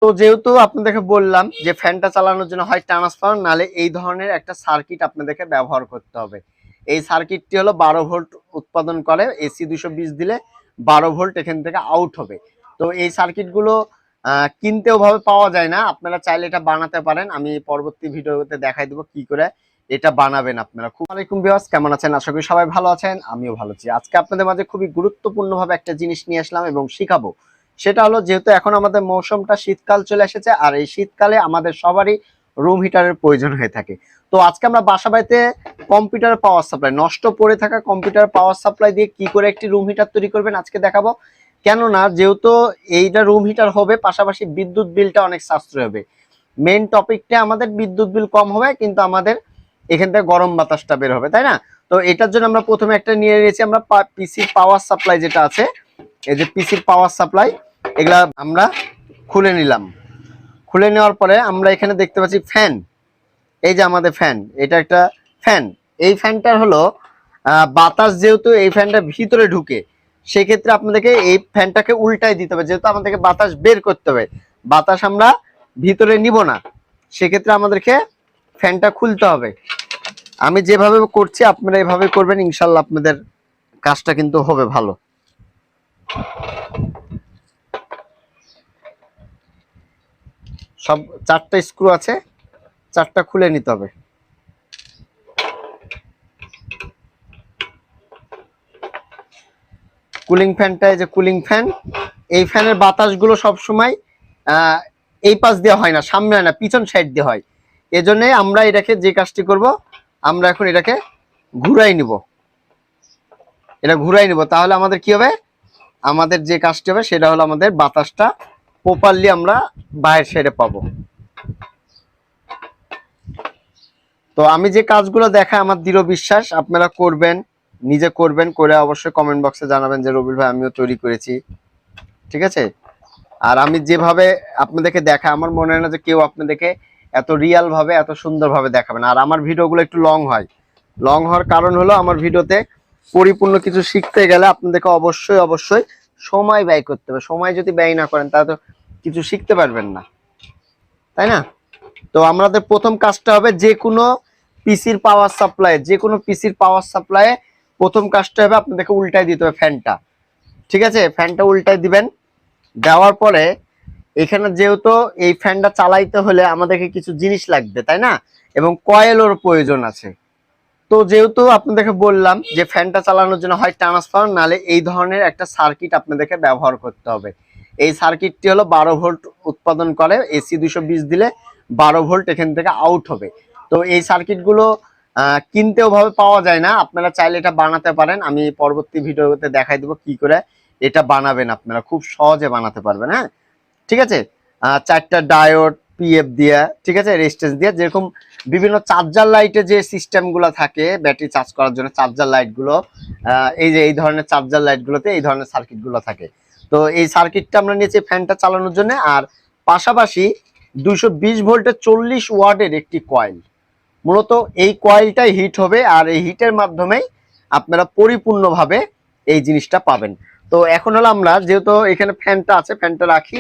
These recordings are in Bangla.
তো যেহেতু আপনাদেরকে বললাম যে ফ্যানটা চালানোর জন্য হয় ট্রান্সফরমার নালে এই ধরনের একটা সার্কিট আপনাদেরকে ব্যবহার করতে হবে। এই সার্কিটটি হলো 12 ভোল্ট উৎপাদন করে, এসি 220 দিলে 12 ভোল্ট এখান থেকে আউট হবে। তো এই সার্কিটগুলো কিনতে ওভাবে পাওয়া যায় না, আপনারা চাইলে এটা বানাতে পারেন। আমি পরবর্তী ভিডিওতে দেখাই দেবো কি করে এটা বানাবেন আপনারা। খুব আলাইকুম ভিউয়ার্স, কেমন আছেন? আশা করি সবাই ভালো আছেন, আমিও ভালো আছি। আজকে আপনাদের মাঝে খুবই গুরুত্বপূর্ণভাবে একটা জিনিস নিয়ে আসলাম এবং শিখাবো। সেটা হলো, যেহেতু এখন আমাদের মৌসুমটা শীতকাল চলে এসেছে, আর এই শীতকালে আমাদের সবারই রুম হিটারের প্রয়োজন হয়ে থাকে। তো আজকে আমরা বাসা বাড়িতে কম্পিউটার পাওয়ার সাপ্লাই, নষ্ট পড়ে থাকা কম্পিউটার পাওয়ার সাপ্লাই দিয়ে কি করে একটি রুম হিটার তৈরি করবেন আজকে দেখাবো। কেননা যেহেতু এইটা রুম হিটার হবে, পাশাপাশি বিদ্যুৎ বিলটা অনেক সাশ্রয় হবে। মেইন টপিকটা আমাদের বিদ্যুৎ বিল কম হবে, কিন্তু আমাদের এখান থেকে গরম বাতাসটা বের হবে, তাই না? তো এটার জন্য আমরা প্রথমে একটা নিয়ে নিয়েছি আমরা পিসি পাওয়ার সাপ্লাই, যেটা আছে এই যে পিসির পাওয়ার সাপ্লাই, এগুলা আমরা খুলে নিলাম। খুলে নেওয়ার পরে আমরা এখানে দেখতে পাচ্ছি ফ্যান। এই যে আমাদের ফ্যান, এটা একটা ফ্যান। এই ফ্যানটার হলো বাতাস, যেহেতু এই ফ্যানটা ভিতরে ঢুকে, সেক্ষেত্রে আপনাদেরকে এই ফ্যানটাকে উল্টাই দিতে হবে। যেহেতু আমাদেরকে বাতাস বের করতে হবে, বাতাস আমরা ভিতরে নিব না, সেক্ষেত্রে আমাদেরকে ফ্যানটা খুলতে হবে। আমি যেভাবে করছি আপনারা এভাবে করবেন, ইনশাল্লাহ আপনাদের কাজটা কিন্তু হবে ভালো। সব 4টা স্ক্রু আছে, 4টা খুলে নিতে হবে। কুলিং ফ্যানটা, এই যে কুলিং ফ্যান, এই ফ্যানের বাতাসগুলো সবসময় এই পাশ দিয়ে হয় না, সামনে হয় না, পিছন সাইড দিয়ে হয়। এজন্য আমরা এটাকে যে কাজটি করব, আমরা এখন এটাকে ঘুরাই নিব। এটা ঘুরাই নিব, তাহলে আমাদের কি হবে, আমাদের যে কাজটি হবে সেটা হলো আমাদের বাতাসটা প্রপারলি আমরা বাইরের সাইডে পাবো। তো আমি যে কাজগুলো দেখাই, আমার দৃঢ় বিশ্বাস আপনারা করবেন, নিজে করবেন, করে অবশ্যই কমেন্ট বক্সে জানাবেন যে রবিল ভাই আমিও তৈরি করেছি, ঠিক আছে? আর আমি যেভাবে আপনাদেরকে দেখা, আমার মনে হয় না যে কেউ আপনাদেরকে এত রিয়াল ভাবে, এত সুন্দর ভাবে দেখাবেন। আর আমার ভিডিওগুলো একটু লং হয়, লং হওয়ার কারণ হলো আমার ভিডিওতে পরিপূর্ণ কিছু শিখতে গেলে আপনাদেরকে অবশ্যই অবশ্যই সময় ব্যয় করতে হবে। সময় যদি ব্যয় না করেন তাহলে তো কিছু শিখতে পারবেন না, তাই না? তো আমাদের প্রথম কাজটা হবে, যে কোনো পিসির পাওয়ার সাপ্লাই, যে কোনো পিসির পাওয়ার সাপ্লাই প্রথম কাজটা হবে আপনাদেরকে উল্টাই দিতে হবে ফ্যানটা, ঠিক আছে? ফ্যানটা উল্টাই দিবেন। দেওয়ার পরে এখানে যেহেতু এই ফ্যানটা চালাইতে হলে আমাদেরকে কিছু জিনিস লাগবে, তাই না? এবং কয়েলের প্রয়োজন আছে। তো যেহেতু আপনাদেরকে বললাম যে ফ্যানটা চালানোর জন্য হয় ট্রান্সফরমার নালে এই ধরনের একটা সার্কিট আপনাদেরকে ব্যবহার করতে হবে। এই সার্কিটটি হলো 12 ভোল্ট উৎপাদন করে, এসি 220 দিলে 12 ভোল্ট এখান থেকে আউট হবে। তো এই সার্কিটগুলো কিনতে ওভাবে পাওয়া যায় না, আপনারা চাইলে এটা বানাতে পারেন। আমি পরবর্তী ভিডিওতে দেখাই দেবো কি করে এটা বানাবেন, আপনারা খুব সহজে বানাতে পারবেন। হ্যাঁ, ঠিক আছে? 4টা ডায়োড পিএফ দিয়ে, ঠিক আছে, রেজিস্ট্যান্স দিয়ে, যেরকম বিভিন্ন চার্জার লাইটে যে সিস্টেমগুলো থাকে ব্যাটারি চার্জ করার জন্য, চার্জার লাইটগুলো, এই যে এই ধরনের চার্জার লাইটগুলোতে এই ধরনের সার্কিটগুলো থাকে। তো এই সার্কিটটা আমরা নিয়েছি ফ্যানটা চালানোর জন্য। আর পাশাপাশি 220 ভোল্টের 40 ওয়াটের একটি কয়েল, মূলত এই কয়েলটাই হিট হবে, আর এই হিটের মাধ্যমেই আপনারা পরিপূর্ণভাবে এই জিনিসটা পাবেন। তো এখন হলো আমরা যেহেতু এখানে ফ্যানটা আছে, ফ্যানটা রাখি।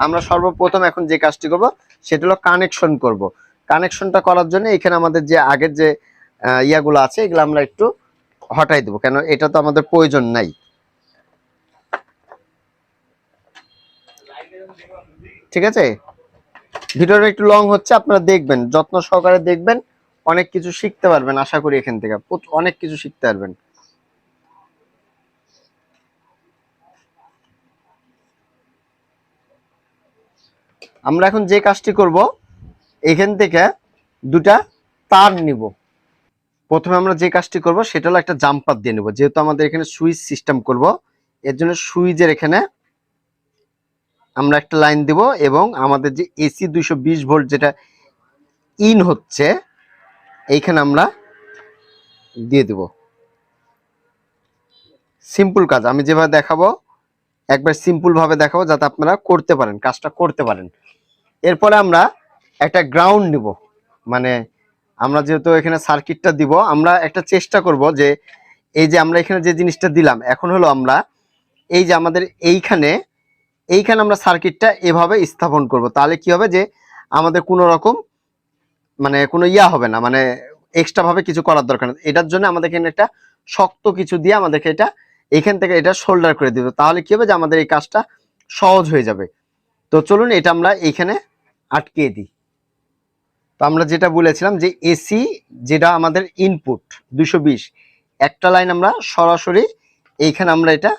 আমরা সর্বপ্রথম এখন যে কাজটি করব সেটা হলো কানেকশন করব। কানেকশনটা করার জন্য এখানে আমাদের যে আগের যে ইয়াগুলো আছে এগুলো আমরা একটু হটাই দেবো, কেন এটা তো আমাদের প্রয়োজন নাই, ঠিক আছে? ভিডিওটা একটু লং হচ্ছে, আপনারা দেখবেন, যত্ন সহকারে দেখবেন, অনেক কিছু শিখতে পারবেন আশা করি। এখান থেকে অনেক কিছু শিখতে পারবেন। আমরা এখন যে কাজটি করব, এখান থেকে দুটা তার নিব। প্রথমে আমরা যে কাজটি করব সেটা হলো একটা জাম্পার দিয়ে নেব, যেহেতু আমাদের এখানে সুইচ সিস্টেম করব, এর জন্য সুইচের এখানে আমরা একটা লাইন দেব, এবং আমাদের যে এসি 220 ভোল্ট যেটা ইন হচ্ছে এইখানে আমরা দিয়ে দেব। সিম্পল কাজ, আমি যেভাবে দেখাবো একবার সিম্পল ভাবে দেখাবো, যাতে আপনারা করতে পারেন, কাজটা করতে পারেন। এরপরে আমরা একটা গ্রাউন্ড নিব, মানে আমরা যেহেতু এখানে সার্কিটটা দিব, আমরা একটা চেষ্টা করব যে এই যে আমরা এখানে যে জিনিসটা দিলাম, এখন হলো আমরা এই যে আমাদের এইখানে এইখানে আমরা সার্কিটটা এভাবে স্থাপন করব, তাহলে কি হবে যে আমাদের কোনো রকম মানে কোনো ইয়া হবে না, মানে এক্সট্রা ভাবে কিছু করার দরকার নেই। এটার জন্য আমাদের এখানে একটা শক্ত কিছু দিয়ে আমাদেরকে এটা এখান থেকে এটা শোল্ডার করে দিব, তাহলে কি হবে যে আমাদের এই কাজটা সহজ হয়ে যাবে। তো চলুন এটা আমরা এইখানে আটকে দিই। তো আমরা যেটা বলেছিলাম যে এসি যেটা আমাদের ইনপুট 220, একটা লাইন আমরা সরাসরি এইখানে আমরা এটা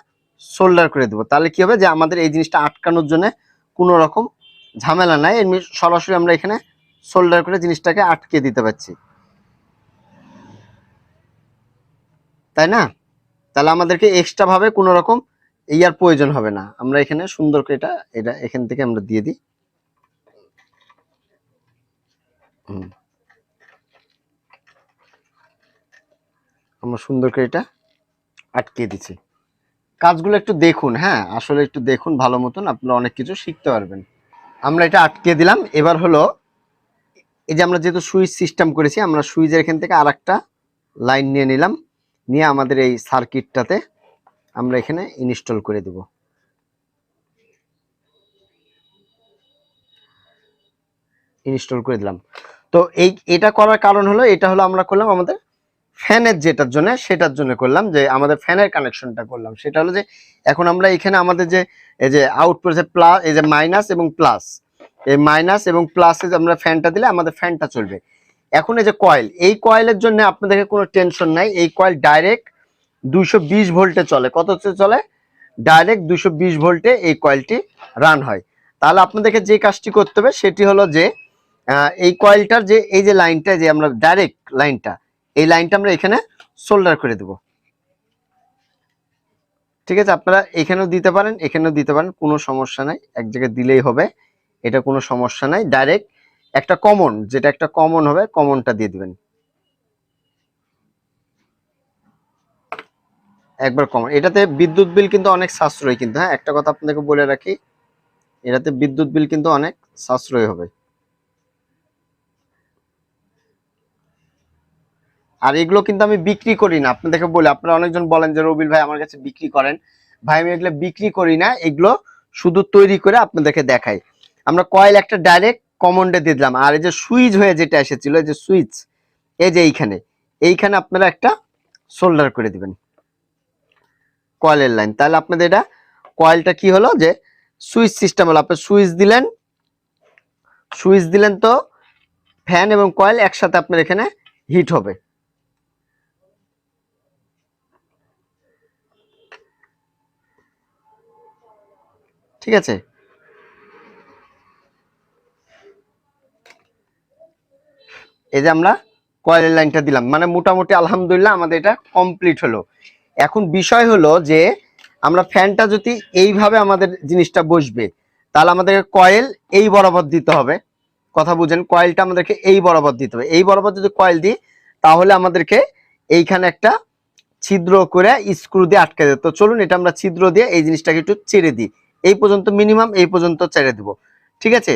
সোল্ডার করে দেবো, তাহলে কি হবে যে আমাদের এই জিনিসটা আটকানোর জন্য কোনো রকম ঝামেলা নাই, এমনি সরাসরি আমরা এখানে সোল্ডার করে জিনিসটাকে আটকে দিতে পারছি, তাই না? তাহলে আমাদেরকে এক্সট্রা ভাবে কোনো রকম ইয়ার প্রয়োজন হবে না। আমরা এখানে সুন্দর করে এটা এটা এখান থেকে আমরা দিয়ে দিই। আমরা সুন্দর করে এটা আটকে দিচ্ছি। কাজগুলো একটু দেখুন, হ্যাঁ আসলে একটু দেখুন ভালো মতন, আপনারা অনেক কিছু শিখতে পারবেন। আমরা এটা আটকে দিলাম। এবার হলো এই যে আমরা যেহেতু সুইচ সিস্টেম করেছি, আমরা সুইচের এখান থেকে আর একটা লাইন নিয়ে নিলাম, নিয়ে আমাদের এই সার্কিটটাতে আমরা এখানে ইনস্টল করে দেব। ইনস্টল করে দিলাম। তো এটা করার কারণ হলো, এটা হলো আমরা করলাম আমাদের ফ্যানের যেটার জন্য, সেটার জন্য করলাম, যে আমাদের ফ্যানের কানেকশনটা করলাম। সেটা হলো যে এখন আমরা এখানে আমাদের যে এই যে আউটপুট যে প্লাস, এই যে মাইনাস এবং প্লাস, এই মাইনাস এবং প্লাসে আমরা ফ্যানটা দিলে আমাদের ফ্যানটা চলবে। এখন এই যে কয়েল, এই কয়েলের জন্য আপনাদেরকে কোনো টেনশন নাই, এই কয়েল ডাইরেক্ট 220 ভোল্টে চলে। কত চলে? ডাইরেক্ট 220 ভোল্টে এই কয়েলটি রান হয়। তাহলে আপনাদেরকে যে কাজটি করতে হবে সেটি হলো যে এই কয়েলটার যে এই যে লাইনটা, যে আমরা ডাইরেক্ট লাইনটা, এই লাইনটা আমরা এখানে সোল্ডার করে দেব। ঠিক আছে, আপনারা এখানেও দিতে পারেন, এখানেও দিতে পারেন, কোনো সমস্যা নাই, এক জায়গায় দিলেই হবে, এটা কোনো সমস্যা নাই। ডাইরেক্ট একটা কমন, যেটা একটা কমন হবে, কমনটা দিয়ে দিবেন একবার কমন। এটাতে বিদ্যুৎ বিল কিন্তু অনেক সাশ্রয় কিন্তু, হ্যাঁ একটা কথা আপনাদেরকে বলে রাখি, এটাতে বিদ্যুৎ বিল কিন্তু অনেক সাশ্রয় হবে। আর এগুলো কিন্তু আমি বিক্রি করি না, আপনাদেরকে বলে, আপনারা অনেকজন বলেন যে রবিল ভাই আমার কাছে বিক্রি করেন। ভাই আমি এগুলো বিক্রি করি না, এগুলো শুধু তৈরি করে আপনাদেরকে দেখাই। আমরা কয়েল একটা ডাইরেক্ট কমন্ডে দিয়ে দিলাম, আর এই যে সুইচ হয়ে যেটা এসেছিল, এই যে সুইচ, এই যে এইখানে এইখানে আপনারা একটা সোল্ডার করে দিবেন কয়েলের লাইন। তাহলে আপনাদের এটা কয়েলটা কি হলো যে সুইচ সিস্টেম হলো। আপনি সুইচ দিলেন তো ফ্যান এবং কয়েল একসাথে আপনার এখানে হিট হবে। ঠিক আছে, এই যে আমরা কয়েলের লাইনটা দিলাম, মানে মোটামুটি আলহামদুলিল্লাহ আমাদের এটা কমপ্লিট হলো। এখন বিষয় হলো যে আমরা ফ্যানটা যদি এইভাবে আমাদের জিনিসটা বসবে, তাহলে আমাদেরকে কয়েল এই বরাবর দিতে হবে। কথা বুঝেন, কয়েলটা আমাদেরকে এই বরাবর দিতে হবে। এই বরাবর যদি কয়েল দিই, তাহলে আমাদেরকে এইখানে একটা ছিদ্র করে স্ক্রু দিয়ে আটকে দেবে। তো চলুন এটা আমরা ছিদ্র দিয়ে এই জিনিসটাকে একটু ছেড়ে দিই, এই পর্যন্ত মিনিমাম এই পর্যন্ত ছেড়ে দিব। ঠিক আছে,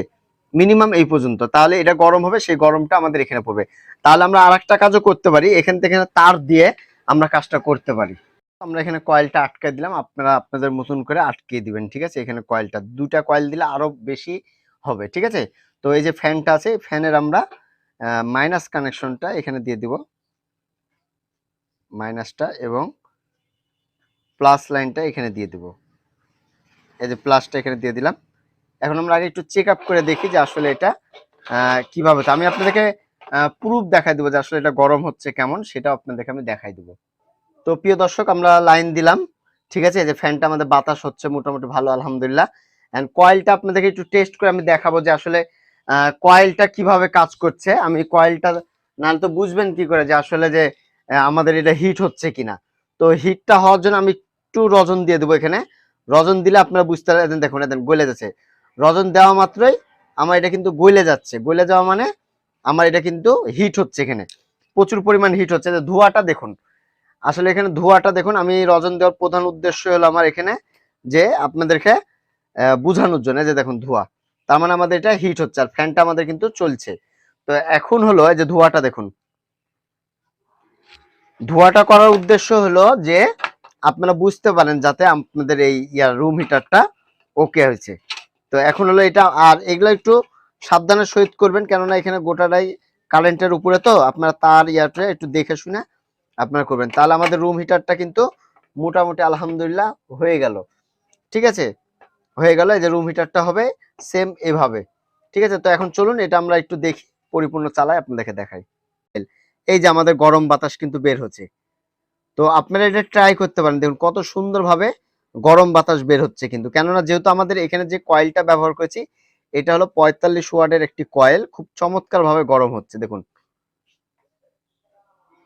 মিনিমাম এই পর্যন্ত, তাহলে এটা গরম হবে, সেই গরমটা আমাদের এখানে পড়বে। তাহলে আমরা আরেকটা কাজও করতে পারি, এখান থেকে তার দিয়ে আমরা কাজটা করতে পারি। আমরা এখানে কয়েলটা আটকে দিলাম, আপনারা আপনাদের মতন করে আটকে দিবেন। ঠিক আছে, এখানে কয়েলটা দুটা কয়েল দিলে আরো বেশি হবে। ঠিক আছে, তো এই যে ফ্যানটা আছে, ফ্যানের আমরা মাইনাস কানেকশনটা এখানে দিয়ে দিব, মাইনাসটা, এবং প্লাস লাইনটা এখানে দিয়ে দিব। এই যে প্লাসটা এখানে দিয়ে দিলাম। এখন আমরা আগে একটু চেক আপ করে দেখি যে আসলে এটা কিভাবে, আমি আপনাদেরকে প্রুফ দেখাই দেবো যে আসলে এটা গরম হচ্ছে কেমন, সেটা আপনাদেরকে আমি দেখাই দেবো। তো প্রিয় দর্শক, আমরা লাইন দিলাম। ঠিক আছে, এই যে ফ্যানটা আমাদের বাতাস হচ্ছে মোটামুটি ভালো আলহামদুলিল্লাহ। এন্ড কয়েলটা আপনাদেরকে একটু টেস্ট করে আমি দেখাবো যে আসলে কয়েলটা কিভাবে কাজ করছে। আমি কয়েলটা না তো বুঝবেন কি করে যে আসলে যে আমাদের এটা হিট হচ্ছে কিনা। তো হিটটা হওয়ার জন্য আমি একটু রজন দিয়ে দেবো এখানে। রজন দিলে আপনারা বুঝতে পারবেন, দেখুন এদের গলে যাচ্ছে। রজন দেওয়া মাত্রই আমার এটা কিন্তু গলে যাচ্ছে, গলে যাওয়া মানে আমার এটা কিন্তু হিট হচ্ছে, এখানে প্রচুর পরিমাণ হিট হচ্ছে। ধোঁয়াটা দেখুন, আসলে এখানে ধোঁয়াটা দেখুন। আমি রজন দেওয়ার প্রধান উদ্দেশ্য হলো আমার এখানে যে আপনাদেরকে বোঝানোর জন্য, যে দেখুন ধোঁয়া, তার মানে আমাদের এটা হিট হচ্ছে, আর ফ্যানটা আমাদের কিন্তু চলছে। তো এখন হলো এই যে ধোঁয়াটা দেখুন, ধোঁয়াটা করার উদ্দেশ্য হলো যে আপনারা বুঝতে পারেন যাতে আপনাদের এই রুম হিটারটা ওকে হয়েছে। তো এখন হলো এটা, আর এগুলো একটু সাবধানের সহিত করবেন, কেননা এখানে গোটাটাই কারেন্টের উপরে, তো আপনারা তার ইয়াটা একটু দেখে শুনে আপনারা করবেন। তাহলে আমাদের রুম হিটারটা কিন্তু মোটামুটি আলহামদুলিল্লাহ হয়ে গেল। ঠিক আছে, হয়ে গেল। এই যে রুম হিটারটা হবে সেম এভাবে। ঠিক আছে, তো এখন চলুন এটা আমরা একটু দেখি, পরিপূর্ণ চালাই আপনাদেরকে দেখাই। এই যে আমাদের গরম বাতাস কিন্তু বের হচ্ছে। তো আপনারা এটা ট্রাই করতে পারেন, দেখুন কত সুন্দরভাবে গরম বাতাস বের হচ্ছে কিন্তু, কেননা যেহেতু আমাদের এখানে যে কয়েলটা ব্যবহার করেছি এটা হলো 45 ওয়াটের একটি কয়েল, খুব চমৎকার ভাবে গরম হচ্ছে দেখুন।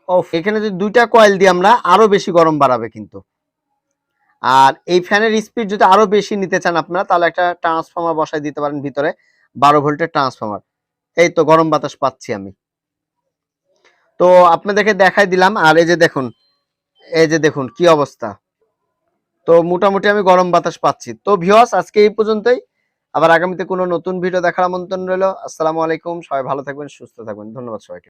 ও, এখানে যদি 2টা কয়েল দিই আমরা, আরো বেশি গরম বাড়াবে কিন্তু। আর এই ফ্যানের স্পিড যদি আরো বেশি নিতে চান আপনারা, তাহলে একটা ট্রান্সফর্মার বসাই দিতে পারেন ভিতরে, 12 ভোল্টের ট্রান্সফর্মার। এই তো গরম বাতাস পাচ্ছি আমি। তো আপনাদেরকে দেখাই দিলাম। আর এই যে দেখুন, এই যে দেখুন কি অবস্থা। তো মোটামুটি আমি গরম বাতাস পাচ্ছি। তো ভিউয়ার্স, আজকে এই পর্যন্তই। আবার আগামীতে কোনো নতুন ভিডিও দেখার আমন্ত্রণ রইল। আসসালামু আলাইকুম, সবাই ভালো থাকবেন, সুস্থ থাকবেন। ধন্যবাদ সবাইকে।